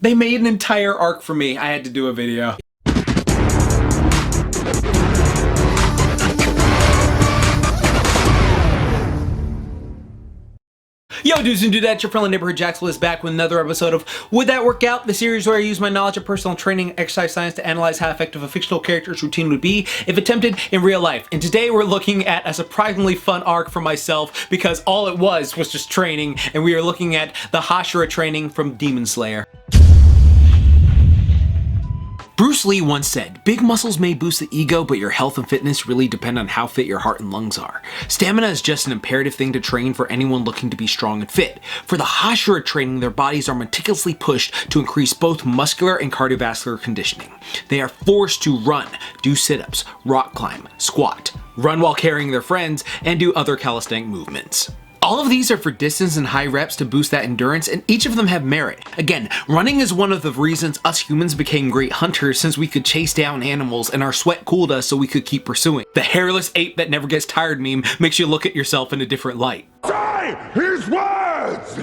They made an entire arc for me. I had to do a video. Yo dudes and dudettes, your friendly neighborhood JaxBlade is back with another episode of Would That Work Out? The series where I use my knowledge of personal training and exercise science to analyze how effective a fictional character's routine would be if attempted in real life. And today we're looking at a surprisingly fun arc for myself because all it was just training, and we are looking at the Hashira training from Demon Slayer. Bruce Lee once said, "Big muscles may boost the ego, but your health and fitness really depend on how fit your heart and lungs are." Stamina is just an imperative thing to train for anyone looking to be strong and fit. For the Hashira training, their bodies are meticulously pushed to increase both muscular and cardiovascular conditioning. They are forced to run, do sit-ups, rock climb, squat, run while carrying their friends, and do other calisthenic movements. All of these are for distance and high reps to boost that endurance, and each of them have merit. Again, running is one of the reasons us humans became great hunters, since we could chase down animals and our sweat cooled us so we could keep pursuing. The hairless ape that never gets tired meme makes you look at yourself in a different light. Say his words!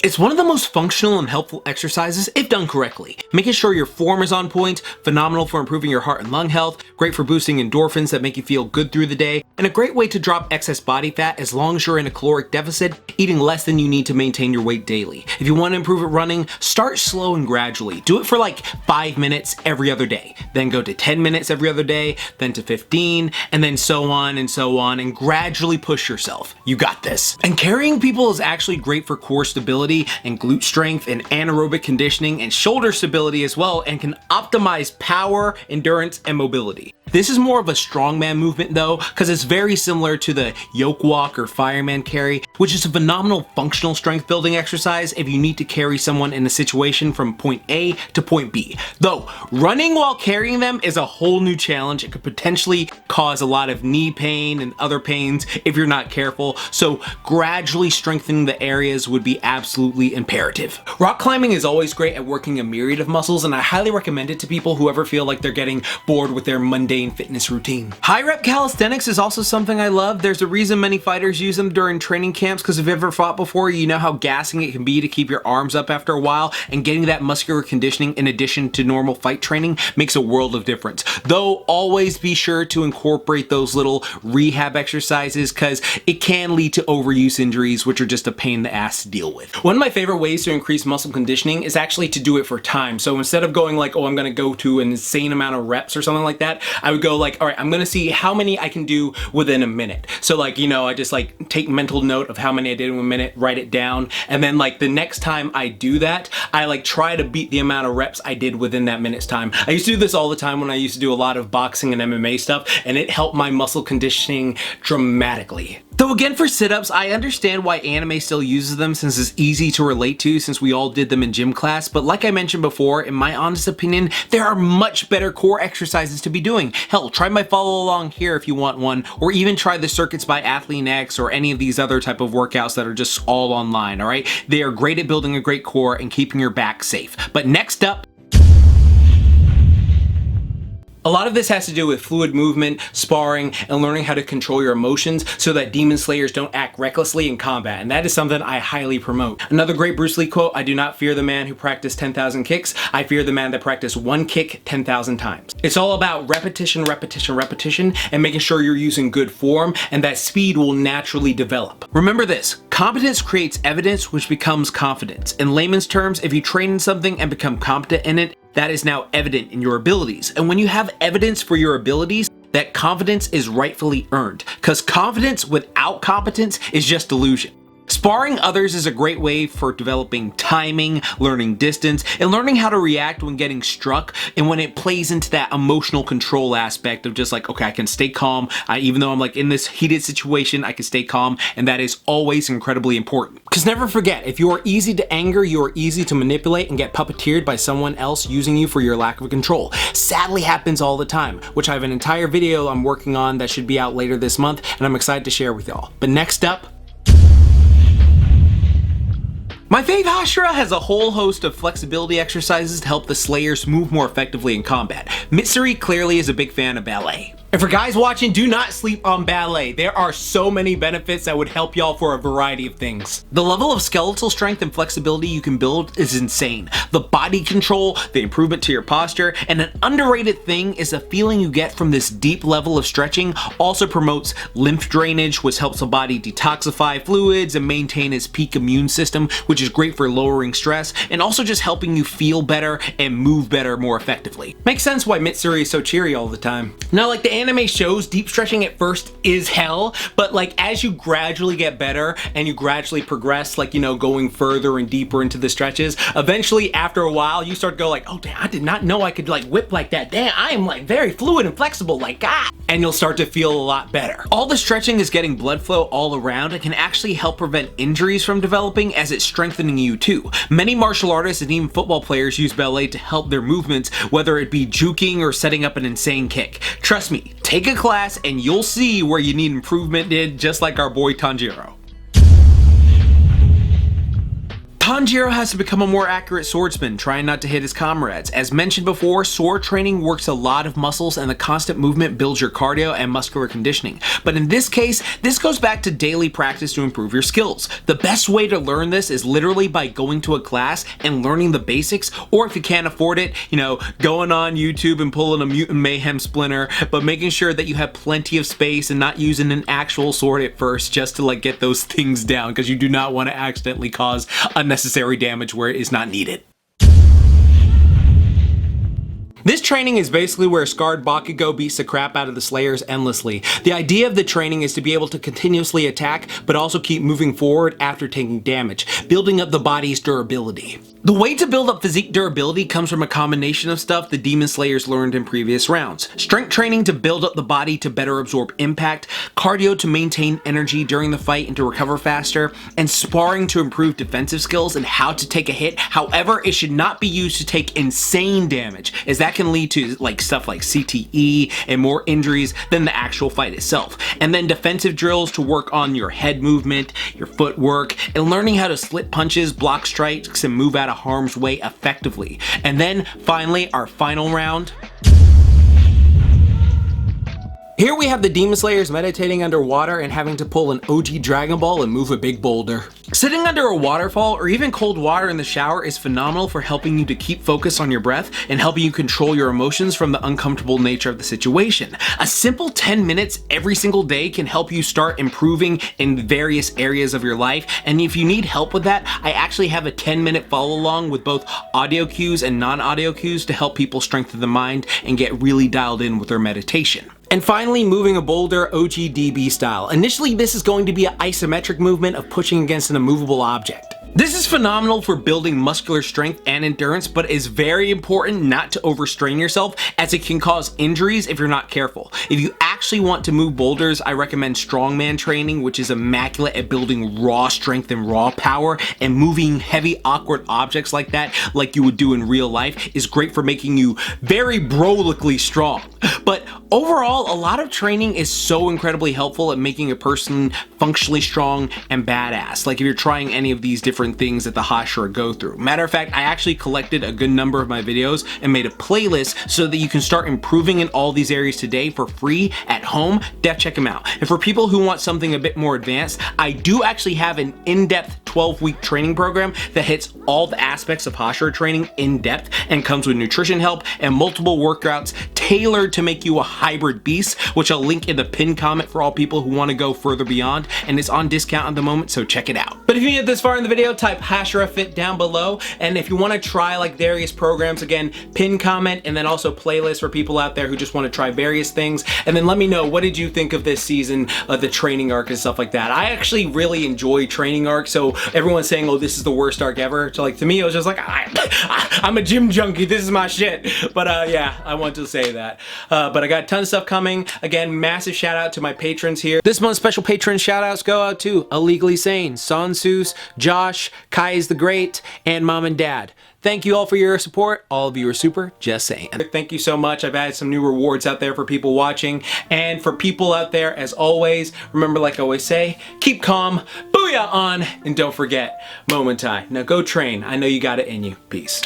It's one of the most functional and helpful exercises if done correctly. Making sure your form is on point, phenomenal for improving your heart and lung health, great for boosting endorphins that make you feel good through the day, and a great way to drop excess body fat as long as you're in a caloric deficit, eating less than you need to maintain your weight daily. If you want to improve at running, start slow and gradually. Do it for like 5 minutes every other day, then go to 10 minutes every other day, then to 15, and then so on, and gradually push yourself. You got this. And carrying people is actually great for core stability and glute strength and anaerobic conditioning and shoulder stability as well, and can optimize power, endurance, and mobility. This is more of a strongman movement though, because it's very similar to the yoke walk or fireman carry, which is a phenomenal functional strength building exercise if you need to carry someone in a situation from point A to point B. Though, running while carrying them is a whole new challenge. It could potentially cause a lot of knee pain and other pains if you're not careful, so gradually strengthening the areas would be absolutely imperative. Rock climbing is always great at working a myriad of muscles, and I highly recommend it to people who ever feel like they're getting bored with their mundane fitness routine. High rep calisthenics is also something I love. There's a reason many fighters use them during training camps, because if you've ever fought before, you know how gassing it can be to keep your arms up after a while, and getting that muscular conditioning in addition to normal fight training makes a world of difference. Though always be sure to incorporate those little rehab exercises, because it can lead to overuse injuries, which are just a pain in the ass to deal with. One of my favorite ways to increase muscle conditioning is actually to do it for time. So instead of going like, oh, I'm gonna go to an insane amount of reps or something like that, I would go like, all right, I'm gonna see how many I can do within a minute. So like, you know, I just like take mental note of how many I did in a minute, write it down, and then like the next time I do that, I like try to beat the amount of reps I did within that minute's time. I used to do this all the time when I used to do a lot of boxing and MMA stuff, and it helped my muscle conditioning dramatically. Though again, for sit-ups, I understand why anime still uses them, since it's easy to relate to, since we all did them in gym class, but like I mentioned before, in my honest opinion, there are much better core exercises to be doing. Hell, try my follow along here if you want one, or even try the circuits by Athlean-X or any of these other type of workouts that are just all online, alright? They are great at building a great core and keeping your back safe. But next up, a lot of this has to do with fluid movement, sparring, and learning how to control your emotions so that demon slayers don't act recklessly in combat, and that is something I highly promote. Another great Bruce Lee quote, "I do not fear the man who practiced 10,000 kicks, I fear the man that practiced one kick 10,000 times." It's all about repetition, repetition, repetition, and making sure you're using good form, and that speed will naturally develop. Remember this, competence creates evidence, which becomes confidence. In layman's terms, if you train in something and become competent in it, that is now evident in your abilities. And when you have evidence for your abilities, that confidence is rightfully earned, because confidence without competence is just delusion. Sparring others is a great way for developing timing, learning distance, and learning how to react when getting struck, and when it plays into that emotional control aspect of just like, okay, I can stay calm, even though I'm like in this heated situation, I can stay calm, and that is always incredibly important. Because never forget, if you are easy to anger, you are easy to manipulate and get puppeteered by someone else using you for your lack of control. Sadly happens all the time, which I have an entire video I'm working on that should be out later this month, and I'm excited to share with y'all. But next up, my fave Hashira has a whole host of flexibility exercises to help the slayers move more effectively in combat. Mitsuri clearly is a big fan of ballet. And for guys watching, do not sleep on ballet. There are so many benefits that would help y'all for a variety of things. The level of skeletal strength and flexibility you can build is insane. The body control, the improvement to your posture, and an underrated thing is the feeling you get from this deep level of stretching also promotes lymph drainage, which helps the body detoxify fluids and maintain its peak immune system, which is great for lowering stress and also just helping you feel better and move better more effectively. Makes sense why Mitsuri is so cheery all the time. Now, like the anime shows, deep stretching at first is hell, but like as you gradually get better and you gradually progress, like, you know, going further and deeper into the stretches, eventually after a while you start to go like, oh damn, I did not know I could like whip like that. Damn, I am like very fluid and flexible, like God. And you'll start to feel a lot better. All the stretching is getting blood flow all around and can actually help prevent injuries from developing as it's strengthening you too. Many martial artists and even football players use ballet to help their movements, whether it be juking or setting up an insane kick. Trust me, take a class and you'll see where you need improvement in, just like our boy Tanjiro. Tanjiro has to become a more accurate swordsman, trying not to hit his comrades. As mentioned before, sword training works a lot of muscles and the constant movement builds your cardio and muscular conditioning. But in this case, this goes back to daily practice to improve your skills. The best way to learn this is literally by going to a class and learning the basics, or if you can't afford it, you know, going on YouTube and pulling a Mutant Mayhem splinter, but making sure that you have plenty of space and not using an actual sword at first just to like get those things down, because you do not want to accidentally cause unnecessary damage where it is not needed. This training is basically where scarred Bakugo beats the crap out of the Slayers endlessly. The idea of the training is to be able to continuously attack, but also keep moving forward after taking damage, building up the body's durability. The way to build up physique durability comes from a combination of stuff the Demon Slayers learned in previous rounds. Strength training to build up the body to better absorb impact, cardio to maintain energy during the fight and to recover faster, and sparring to improve defensive skills and how to take a hit. However, it should not be used to take insane damage, as that can lead to like stuff like CTE and more injuries than the actual fight itself. And then defensive drills to work on your head movement, your footwork, and learning how to slip punches, block strikes, and move out of harm's way effectively. And then finally, our final round. Here we have the Demon Slayers meditating underwater and having to pull an OG Dragon Ball and move a big boulder. Sitting under a waterfall or even cold water in the shower is phenomenal for helping you to keep focus on your breath and helping you control your emotions from the uncomfortable nature of the situation. A simple 10 minutes every single day can help you start improving in various areas of your life. And if you need help with that, I actually have a 10-minute follow along with both audio cues and non-audio cues to help people strengthen the mind and get really dialed in with their meditation. And finally, moving a boulder OGDB style. Initially, this is going to be an isometric movement of pushing against an immovable object. This is phenomenal for building muscular strength and endurance, but is very important not to overstrain yourself, as it can cause injuries if you're not careful. If you actually want to move boulders, I recommend Strongman training, which is immaculate at building raw strength and raw power, and moving heavy, awkward objects like that, like you would do in real life, is great for making you very brolically strong. But overall, a lot of training is so incredibly helpful at making a person functionally strong and badass. Like if you're trying any of these different things that the Hashira go through. Matter of fact, I actually collected a good number of my videos and made a playlist so that you can start improving in all these areas today for free at home. Def check them out. And for people who want something a bit more advanced, I do actually have an in-depth 12-week training program that hits all the aspects of Hashira training in depth and comes with nutrition help and multiple workouts tailored to make you a hybrid beast, which I'll link in the pinned comment for all people who want to go further beyond, and it's on discount at the moment, so check it out. But if you made it this far in the video, type Hashira Fit down below, and if you want to try like various programs, again, pinned comment, and then also playlists for people out there who just want to try various things, and then let me know, what did you think of this season of the training arc and stuff like that. I actually really enjoy training arc, so everyone's saying, oh, this is the worst arc ever, so like to me it was just like, I'm a gym junkie, this is my shit. But yeah, I want to say that. But I got tons of stuff coming. Again, massive shout out to my patrons here. This month's special patron shout outs go out to Illegally Sane, Sansus, Josh, Kai is the Great, and Mom and Dad. Thank you all for your support. All of you are super, just saying. Thank you so much. I've added some new rewards out there for people watching. And for people out there, as always, remember, like I always say, keep calm, booyah on, and don't forget, Momentai. Now go train. I know you got it in you. Peace.